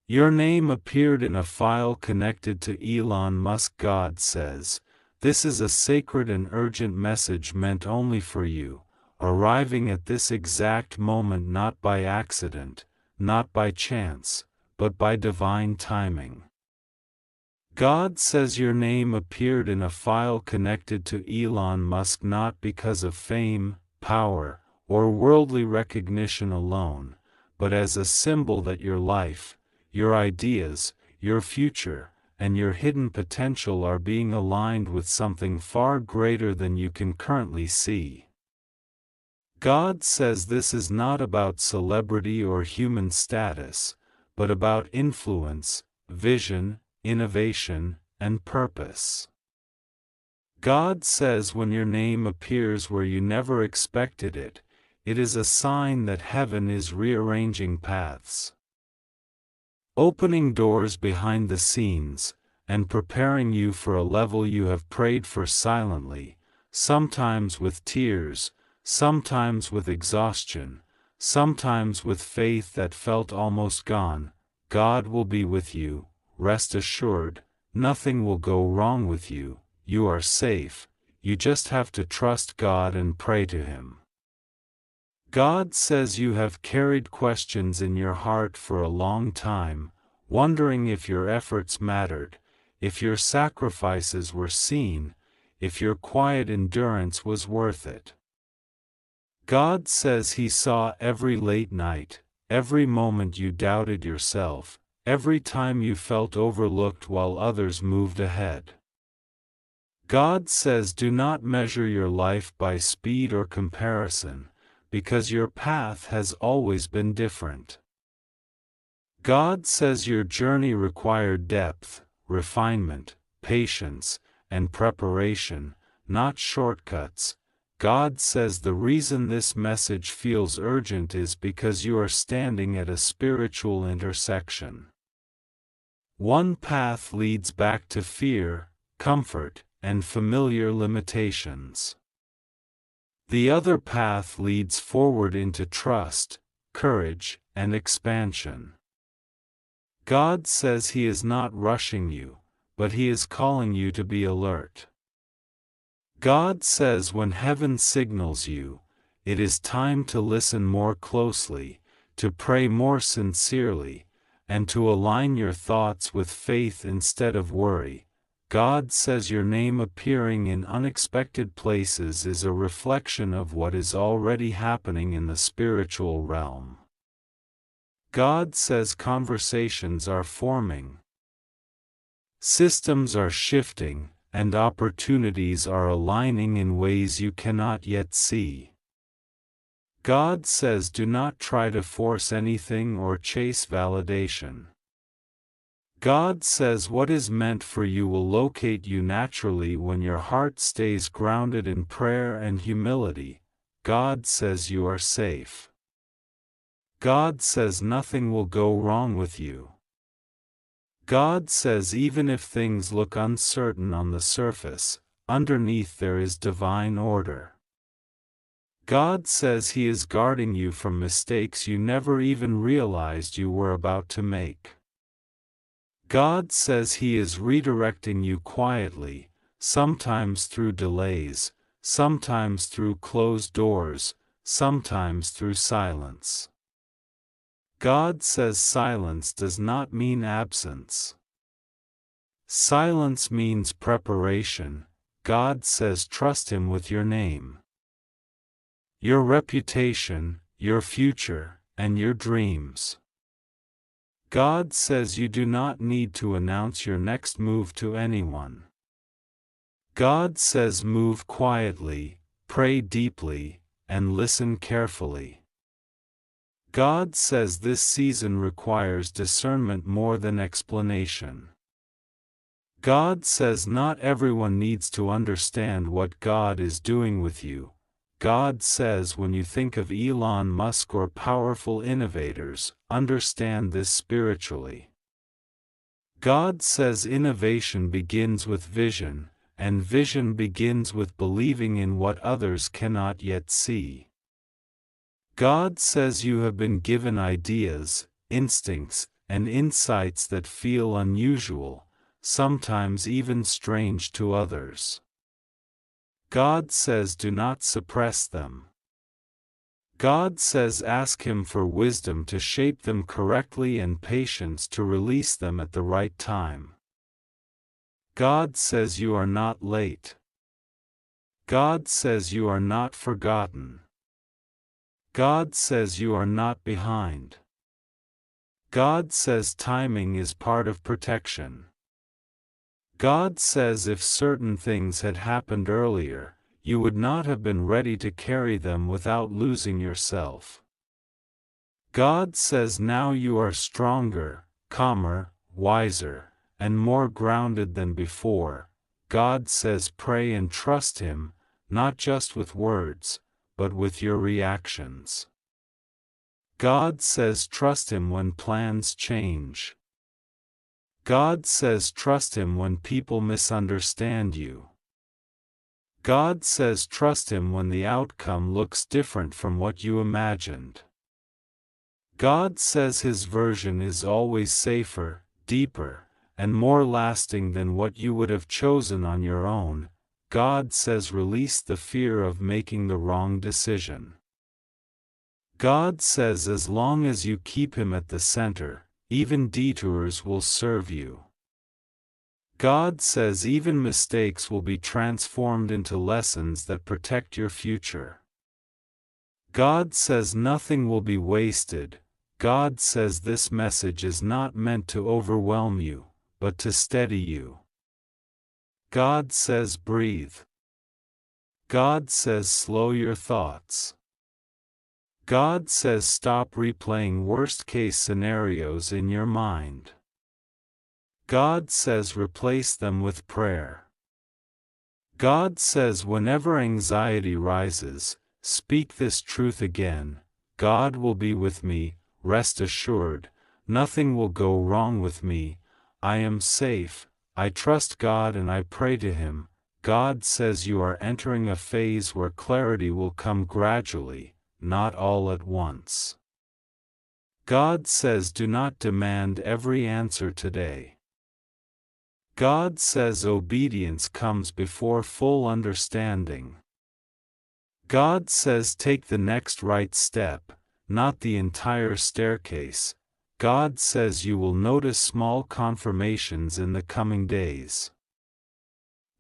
Your name appeared in a file connected to Elon Musk. God says, this is a sacred and urgent message meant only for you, arriving at this exact moment not by accident, not by chance, but by divine timing. God says your name appeared in a file connected to Elon Musk not because of fame, power, or worldly recognition alone, but as a symbol that your life, your ideas, your future, and your hidden potential are being aligned with something far greater than you can currently see. God says this is not about celebrity or human status, but about influence, vision, innovation, and purpose. God says when your name appears where you never expected it, it is a sign that heaven is rearranging paths, opening doors behind the scenes, and preparing you for a level you have prayed for silently, sometimes with tears, sometimes with exhaustion, sometimes with faith that felt almost gone. God will be with you, rest assured, nothing will go wrong with you, you are safe, you just have to trust God and pray to Him. God says you have carried questions in your heart for a long time, wondering if your efforts mattered, if your sacrifices were seen, if your quiet endurance was worth it. God says He saw every late night, every moment you doubted yourself, every time you felt overlooked while others moved ahead. God says do not measure your life by speed or comparison, because your path has always been different. God says your journey required depth, refinement, patience, and preparation, not shortcuts. God says the reason this message feels urgent is because you are standing at a spiritual intersection. One path leads back to fear, comfort, and familiar limitations. The other path leads forward into trust, courage, and expansion. God says He is not rushing you, but He is calling you to be alert. God says when heaven signals you, it is time to listen more closely, to pray more sincerely, and to align your thoughts with faith instead of worry. God says your name appearing in unexpected places is a reflection of what is already happening in the spiritual realm. God says conversations are forming, systems are shifting, and opportunities are aligning in ways you cannot yet see. God says do not try to force anything or chase validation. God says what is meant for you will locate you naturally when your heart stays grounded in prayer and humility. God says you are safe. God says nothing will go wrong with you. God says even if things look uncertain on the surface, underneath there is divine order. God says He is guarding you from mistakes you never even realized you were about to make. God says He is redirecting you quietly, sometimes through delays, sometimes through closed doors, sometimes through silence. God says silence does not mean absence. Silence means preparation. God says trust Him with your name, your reputation, your future, and your dreams. God says you do not need to announce your next move to anyone. God says move quietly, pray deeply, and listen carefully. God says this season requires discernment more than explanation. God says not everyone needs to understand what God is doing with you. God says when you think of Elon Musk or powerful innovators, understand this spiritually. God says innovation begins with vision, and vision begins with believing in what others cannot yet see. God says you have been given ideas, instincts, and insights that feel unusual, sometimes even strange to others. God says do not suppress them. God says ask Him for wisdom to shape them correctly and patience to release them at the right time. God says you are not late. God says you are not forgotten. God says you are not behind. God says timing is part of protection. God says if certain things had happened earlier, you would not have been ready to carry them without losing yourself. God says now you are stronger, calmer, wiser, and more grounded than before. God says pray and trust Him, not just with words, but with your reactions. God says trust Him when plans change. God says trust Him when people misunderstand you. God says trust Him when the outcome looks different from what you imagined. God says His version is always safer, deeper, and more lasting than what you would have chosen on your own. God says release the fear of making the wrong decision. God says as long as you keep Him at the center, even detours will serve you. God says even mistakes will be transformed into lessons that protect your future. God says nothing will be wasted. God says this message is not meant to overwhelm you, but to steady you. God says breathe. God says slow your thoughts. God says stop replaying worst-case scenarios in your mind. God says replace them with prayer. God says whenever anxiety rises, speak this truth again: God will be with me, rest assured, nothing will go wrong with me, I am safe, I trust God and I pray to Him. God says you are entering a phase where clarity will come gradually, not all at once. God says do not demand every answer today. God says obedience comes before full understanding. God says take the next right step, not the entire staircase. God says you will notice small confirmations in the coming days.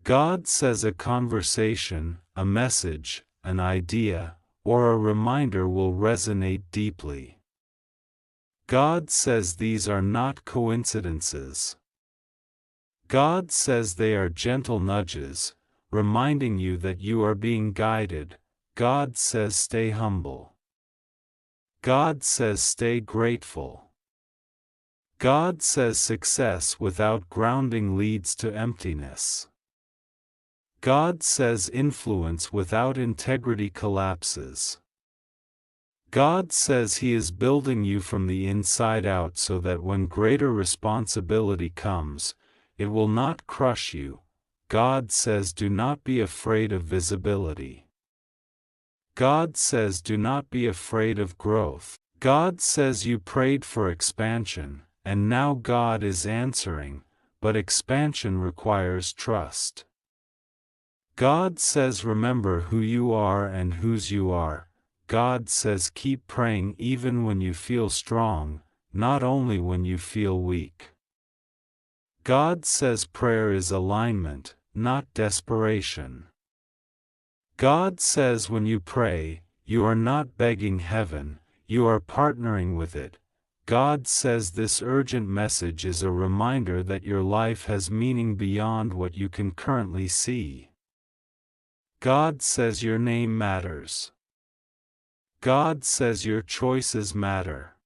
God says a conversation, a message, an idea, or a reminder will resonate deeply. God says these are not coincidences. God says they are gentle nudges, reminding you that you are being guided. God says stay humble. God says stay grateful. God says success without grounding leads to emptiness. God says influence without integrity collapses. God says He is building you from the inside out so that when greater responsibility comes, it will not crush you. God says do not be afraid of visibility. God says do not be afraid of growth. God says you prayed for expansion, and now God is answering, but expansion requires trust. God says remember who you are and whose you are. God says keep praying even when you feel strong, not only when you feel weak. God says prayer is alignment, not desperation. God says when you pray, you are not begging heaven, you are partnering with it. God says this urgent message is a reminder that your life has meaning beyond what you can currently see. God says your name matters. God says your choices matter.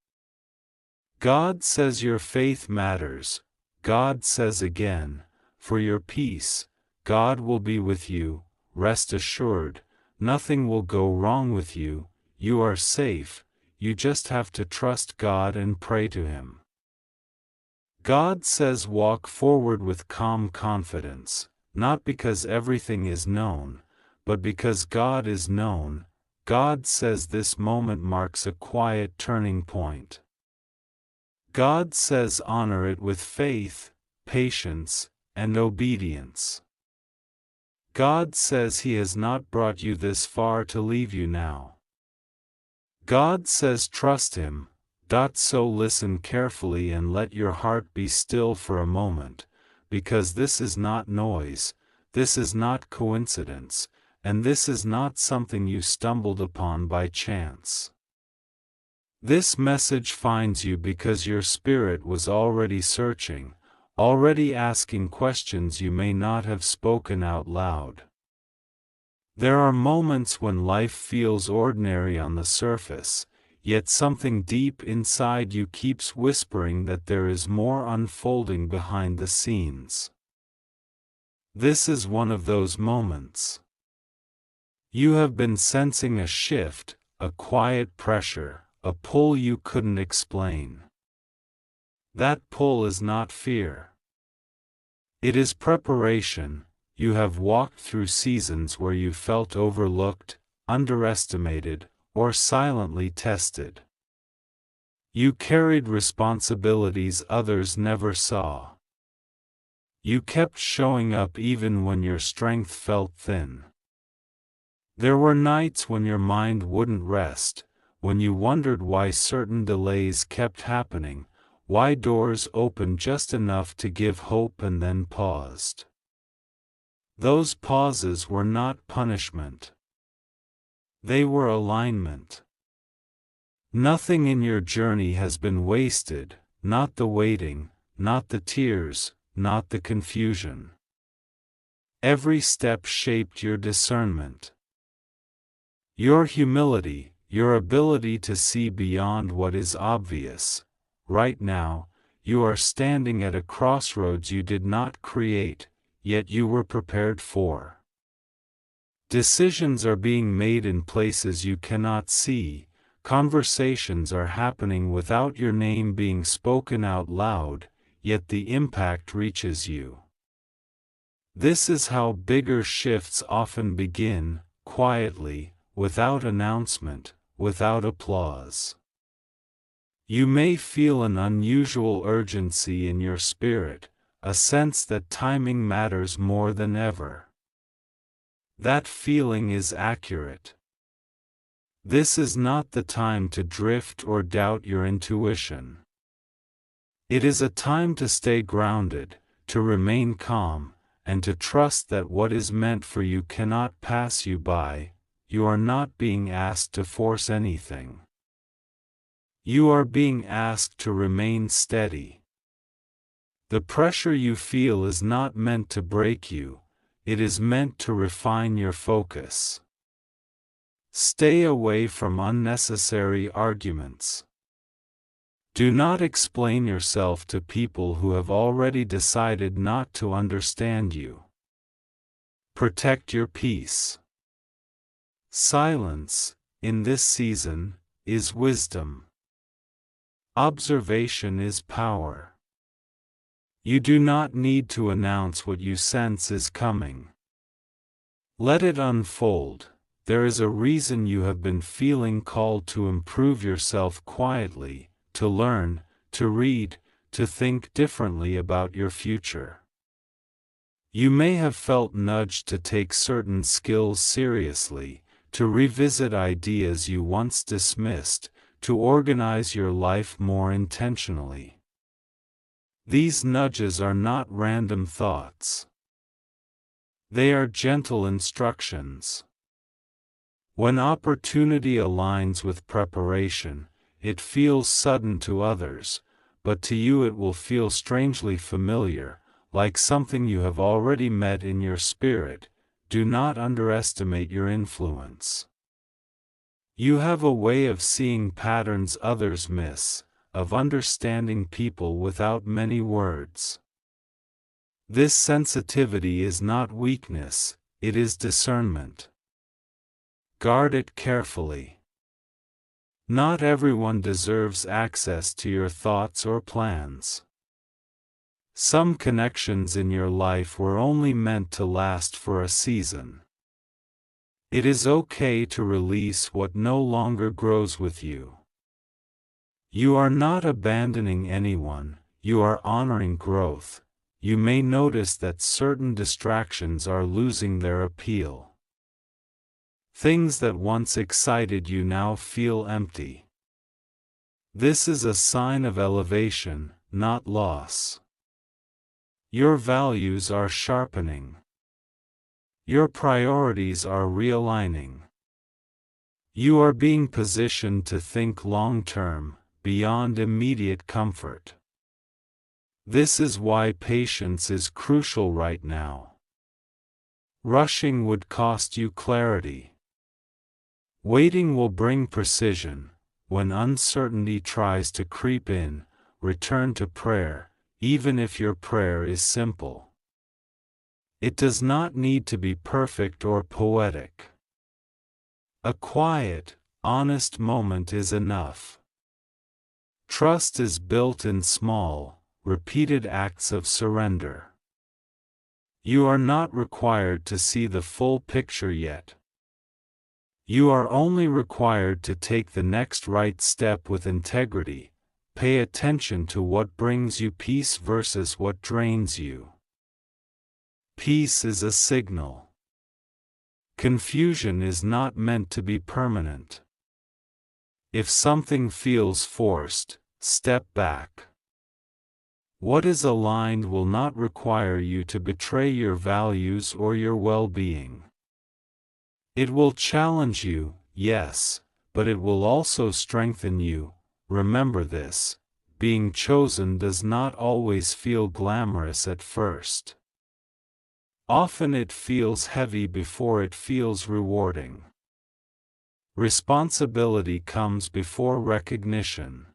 God says your faith matters. God says again, for your peace, God will be with you, rest assured, nothing will go wrong with you, you are safe, you just have to trust God and pray to Him. God says walk forward with calm confidence, not because everything is known, but because God is known. God says this moment marks a quiet turning point. God says honor it with faith, patience, and obedience. God says He has not brought you this far to leave you now. God says trust Him. So listen carefully and let your heart be still for a moment, because this is not noise, this is not coincidence, and this is not something you stumbled upon by chance. This message finds you because your spirit was already searching, already asking questions you may not have spoken out loud. There are moments when life feels ordinary on the surface, yet something deep inside you keeps whispering that there is more unfolding behind the scenes. This is one of those moments. You have been sensing a shift, a quiet pressure, a pull you couldn't explain. That pull is not fear. It is preparation. You have walked through seasons where you felt overlooked, underestimated, or silently tested. You carried responsibilities others never saw. You kept showing up even when your strength felt thin. There were nights when your mind wouldn't rest, when you wondered why certain delays kept happening, why doors opened just enough to give hope and then paused. Those pauses were not punishment. They were alignment. Nothing in your journey has been wasted, not the waiting, not the tears, not the confusion. Every step shaped your discernment. Your humility, your ability to see beyond what is obvious. Right now, you are standing at a crossroads you did not create, yet you were prepared for. Decisions are being made in places you cannot see, conversations are happening without your name being spoken out loud, yet the impact reaches you. This is how bigger shifts often begin, quietly, without announcement, without applause. You may feel an unusual urgency in your spirit, a sense that timing matters more than ever. That feeling is accurate. This is not the time to drift or doubt your intuition. It is a time to stay grounded, to remain calm, and to trust that what is meant for you cannot pass you by. You are not being asked to force anything. You are being asked to remain steady. The pressure you feel is not meant to break you, it is meant to refine your focus. Stay away from unnecessary arguments. Do not explain yourself to people who have already decided not to understand you. Protect your peace. Silence, in this season, is wisdom. Observation is power. You do not need to announce what you sense is coming. Let it unfold. There is a reason you have been feeling called to improve yourself quietly, to learn, to read, to think differently about your future. You may have felt nudged to take certain skills seriously, to revisit ideas you once dismissed, to organize your life more intentionally. These nudges are not random thoughts. They are gentle instructions. When opportunity aligns with preparation, it feels sudden to others, but to you it will feel strangely familiar, like something you have already met in your spirit. Do not underestimate your influence. You have a way of seeing patterns others miss, of understanding people without many words. This sensitivity is not weakness, it is discernment. Guard it carefully. Not everyone deserves access to your thoughts or plans. Some connections in your life were only meant to last for a season. It is okay to release what no longer grows with you. You are not abandoning anyone, you are honoring growth. You may notice that certain distractions are losing their appeal. Things that once excited you now feel empty. This is a sign of elevation, not loss. Your values are sharpening. Your priorities are realigning. You are being positioned to think long-term, beyond immediate comfort. This is why patience is crucial right now. Rushing would cost you clarity. Waiting will bring precision. When uncertainty tries to creep in, return to prayer, even if your prayer is simple. It does not need to be perfect or poetic. A quiet, honest moment is enough. Trust is built in small, repeated acts of surrender. You are not required to see the full picture yet. You are only required to take the next right step with integrity. Pay attention to what brings you peace versus what drains you. Peace is a signal. Confusion is not meant to be permanent. If something feels forced, step back. What is aligned will not require you to betray your values or your well-being. It will challenge you, yes, but it will also strengthen you. Remember this: being chosen does not always feel glamorous at first. Often it feels heavy before it feels rewarding. Responsibility comes before recognition.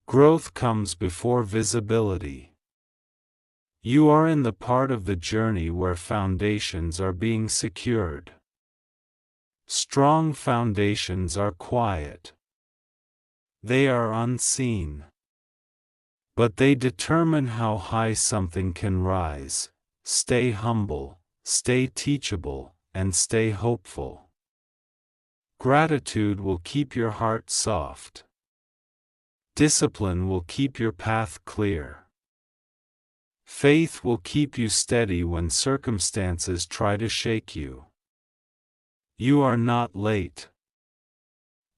Growth comes before visibility. You are in the part of the journey where foundations are being secured. Strong foundations are quiet. They are unseen. But they determine how high something can rise. Stay humble, stay teachable, and stay hopeful. Gratitude will keep your heart soft. Discipline will keep your path clear. Faith will keep you steady when circumstances try to shake you. You are not late.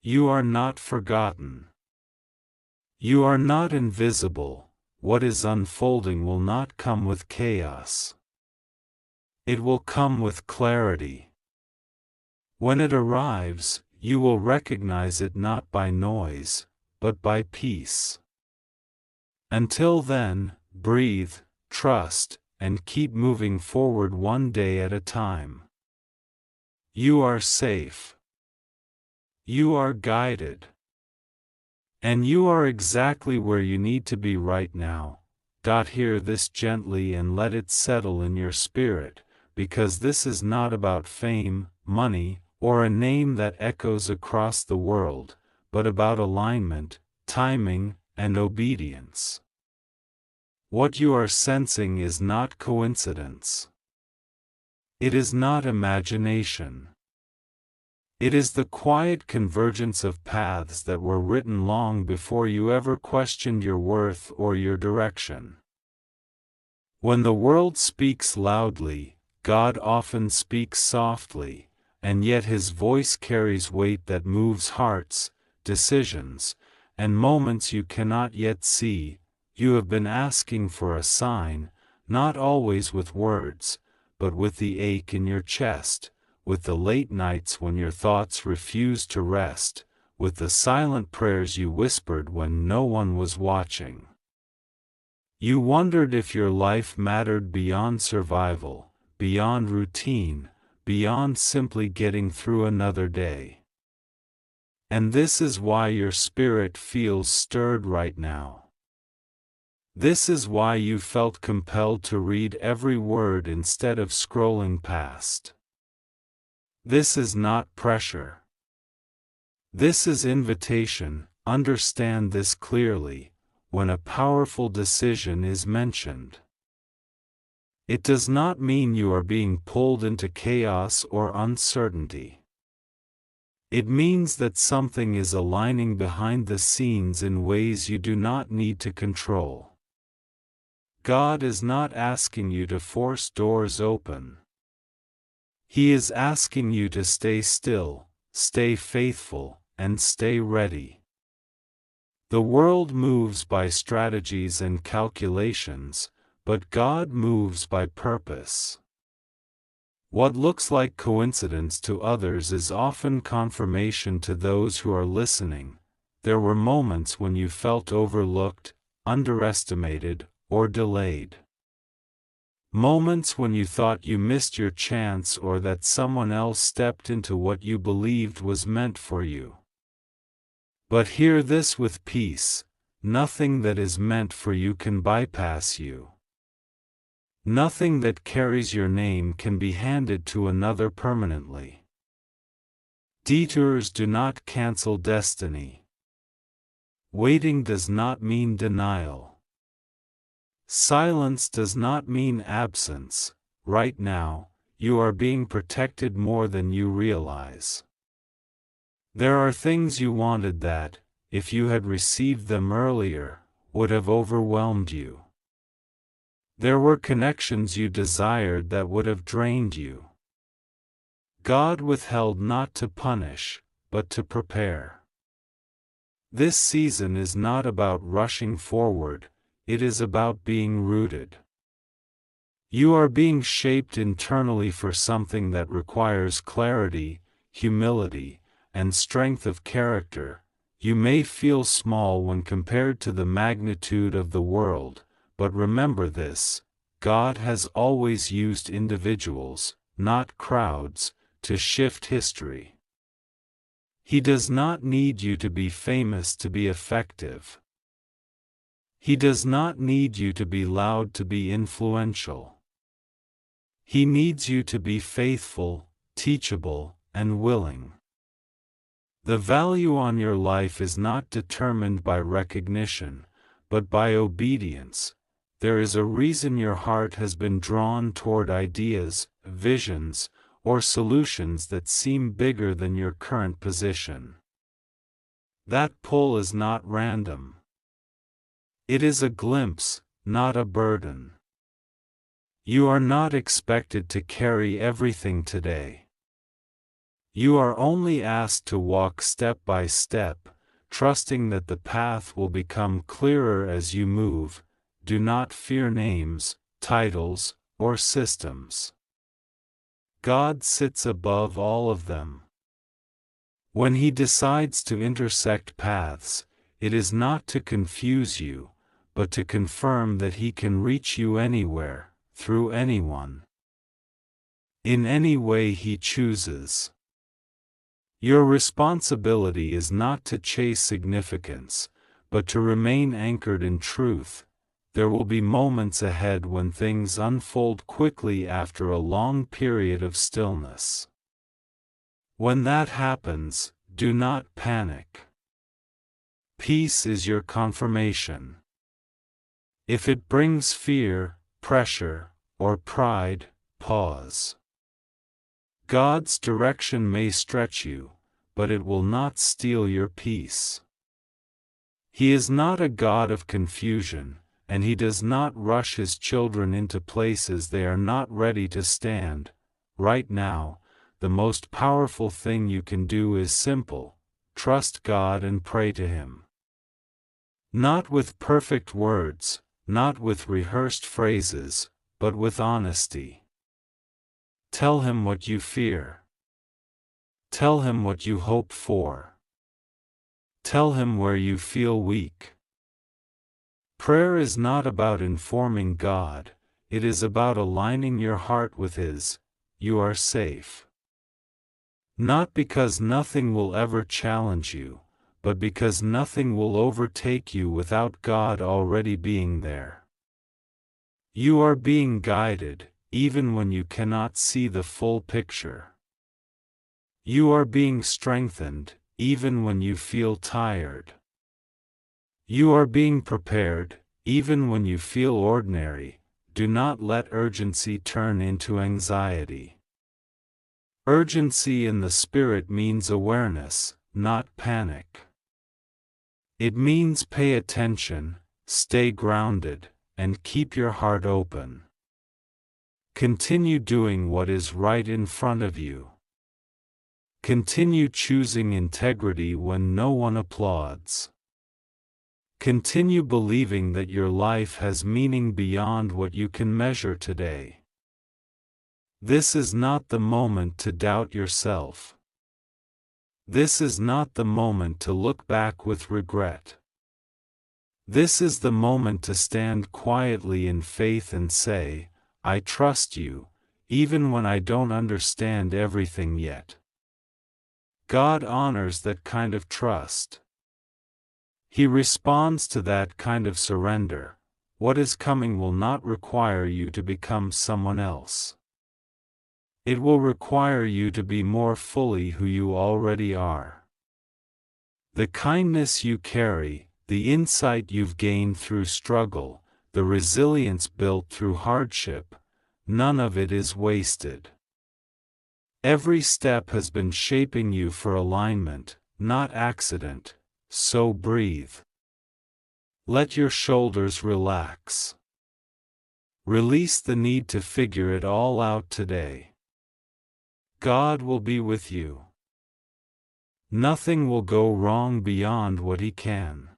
You are not forgotten. You are not invisible. What is unfolding will not come with chaos. It will come with clarity. When it arrives, you will recognize it not by noise, but by peace. Until then, breathe, trust, and keep moving forward one day at a time. You are safe. You are guided. And you are exactly where you need to be right now. Hear this gently and let it settle in your spirit, because this is not about fame, money, or a name that echoes across the world, but about alignment, timing, and obedience. What you are sensing is not coincidence. It is not imagination. It is the quiet convergence of paths that were written long before you ever questioned your worth or your direction. When the world speaks loudly, God often speaks softly, and yet His voice carries weight that moves hearts, decisions, and moments you cannot yet see. You have been asking for a sign, not always with words, but with the ache in your chest, with the late nights when your thoughts refused to rest, with the silent prayers you whispered when no one was watching. You wondered if your life mattered beyond survival, beyond routine, beyond simply getting through another day. And this is why your spirit feels stirred right now. This is why you felt compelled to read every word instead of scrolling past. This is not pressure. This is invitation. Understand this clearly. When a powerful decision is mentioned, it does not mean you are being pulled into chaos or uncertainty. It means that something is aligning behind the scenes in ways you do not need to control. God is not asking you to force doors open. He is asking you to stay still, stay faithful, and stay ready. The world moves by strategies and calculations, but God moves by purpose. What looks like coincidence to others is often confirmation to those who are listening. There were moments when you felt overlooked, underestimated, or delayed. Moments when you thought you missed your chance or that someone else stepped into what you believed was meant for you. But hear this with peace: nothing that is meant for you can bypass you. Nothing that carries your name can be handed to another permanently. Detours do not cancel destiny. Waiting does not mean denial. Silence does not mean absence. Right now, you are being protected more than you realize. There are things you wanted that, if you had received them earlier, would have overwhelmed you. There were connections you desired that would have drained you. God withheld not to punish, but to prepare. This season is not about rushing forward, it is about being rooted. You are being shaped internally for something that requires clarity, humility, and strength of character. You may feel small when compared to the magnitude of the world, but remember this: God has always used individuals, not crowds, to shift history. He does not need you to be famous to be effective. He does not need you to be loud to be influential. He needs you to be faithful, teachable, and willing. The value on your life is not determined by recognition, but by obedience. There is a reason your heart has been drawn toward ideas, visions, or solutions that seem bigger than your current position. That pull is not random. It is a glimpse, not a burden. You are not expected to carry everything today. You are only asked to walk step by step, trusting that the path will become clearer as you move. Do not fear names, titles, or systems. God sits above all of them. When He decides to intersect paths, it is not to confuse you, but to confirm that He can reach you anywhere, through anyone, in any way He chooses. Your responsibility is not to chase significance, but to remain anchored in truth. There will be moments ahead when things unfold quickly after a long period of stillness. When that happens, do not panic. Peace is your confirmation. If it brings fear, pressure, or pride, pause. God's direction may stretch you, but it will not steal your peace. He is not a God of confusion, and He does not rush His children into places they are not ready to stand. Right now, the most powerful thing you can do is simple: trust God and pray to Him. Not with perfect words, not with rehearsed phrases, but with honesty. Tell Him what you fear. Tell Him what you hope for. Tell Him where you feel weak. Prayer is not about informing God, it is about aligning your heart with His. You are safe. Not because nothing will ever challenge you, but because nothing will overtake you without God already being there. You are being guided, even when you cannot see the full picture. You are being strengthened, even when you feel tired. You are being prepared, even when you feel ordinary. Do not let urgency turn into anxiety. Urgency in the spirit means awareness, not panic. It means pay attention, stay grounded, and keep your heart open. Continue doing what is right in front of you. Continue choosing integrity when no one applauds. Continue believing that your life has meaning beyond what you can measure today. This is not the moment to doubt yourself. This is not the moment to look back with regret. This is the moment to stand quietly in faith and say, I trust you, even when I don't understand everything yet. God honors that kind of trust. He responds to that kind of surrender. What is coming will not require you to become someone else. It will require you to be more fully who you already are. The kindness you carry, the insight you've gained through struggle, the resilience built through hardship, none of it is wasted. Every step has been shaping you for alignment, not accident, so breathe. Let your shoulders relax. Release the need to figure it all out today. God will be with you. Nothing will go wrong beyond what He can.